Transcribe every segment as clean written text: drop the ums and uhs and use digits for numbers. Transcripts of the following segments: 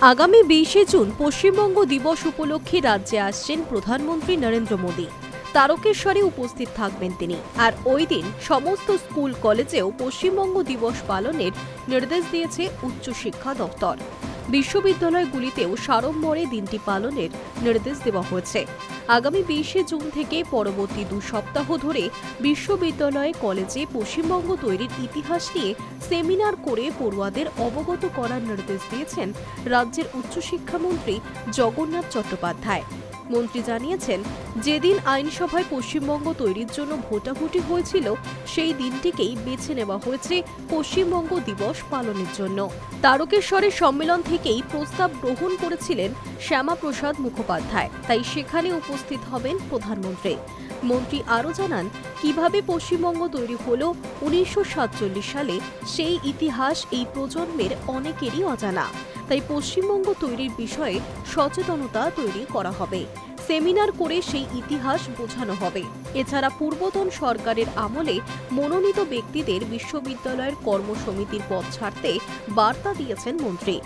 আগামী 20শে জুন পশ্চিমবঙ্গ দিবস উপলক্ষে রাজ্যে আসছেন প্রধানমন্ত্রী নরেন্দ্র মোদী। তারকেশ্বরে উপস্থিত থাকবেন তিনি। আর ওই দিন সমস্ত স্কুল কলেজেও পশ্চিমবঙ্গ দিবস পালনের নির্দেশ দিয়েছে উচ্চশিক্ষা দপ্তর। বিশ্ববিদ্যালয়গুলিতেও সাড়ম্বরে দিনটি পালনের নির্দেশ দেওয়া হয়েছে। আগামী 20শে জুন থেকে পরবর্তী 2 সপ্তাহ ধরে বিশ্ববিদ্যালয় কলেজে পশ্চিমবঙ্গ তৈরির ইতিহাস নিয়ে সেমিনার করে পড়ুয়াদের অবগত করার নির্দেশ দিয়েছেন রাজ্যের উচ্চশিক্ষামন্ত্রী জগন্নাথ চট্টোপাধ্যায়। মন্ত্রী জানিয়েছেন, যেদিন আইনসভায় পশ্চিমবঙ্গ তৈরির জন্য ভোটাভুটি হয়েছিল সেই দিনটিকেই বেছে নেওয়া হয়েছে পশ্চিমবঙ্গ দিবস পালনের জন্য। তারকেশ্বরের সম্মেলন থেকেই প্রস্তাব গ্রহণ করেছিলেন শ্যামাপ্রসাদ মুখোপাধ্যায়, তাই সেখানে উপস্থিত হবেন প্রধানমন্ত্রী। মন্ত্রী আরও জানান, কিভাবে পশ্চিমবঙ্গ তৈরি হল 1947 সালে, সেই ইতিহাস এই প্রজন্মের অনেকেরই অজানা। তাই পশ্চিমবঙ্গ তৈরির বিষয়ে সচেতনতা তৈরি করা হবে। সেমিনার করে সেই ইতিহাস বোঝানো হবে। এছাড়া পূর্বতন সরকারের আমলে মনোনীত ব্যক্তিদের বিশ্ববিদ্যালয়ের কর্মসমিতির পদ ছাড়তে বার্তা দিয়েছেন মন্ত্রী।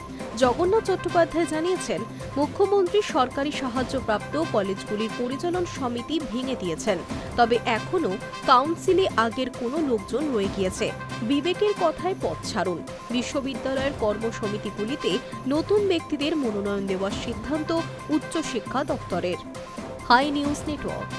জগন্নাথ চট্টোপাধ্যায় জানিয়েছেন, মুখ্যমন্ত্রী সরকারি সাহায্যপ্রাপ্ত কলেজগুলির পরিচালন সমিতি ভেঙে দিয়েছেন, তবে এখনও কাউন্সিলে আগের কোনো লোকজন রয়ে গিয়েছে। বিবেকের কথায় পথ ছাড়ুন। বিশ্ববিদ্যালয়ের কর্মসমিতিগুলিতে নতুন ব্যক্তিদের মনোনয়ন দেওয়ার সিদ্ধান্ত উচ্চশিক্ষা দপ্তরের। Hi news network.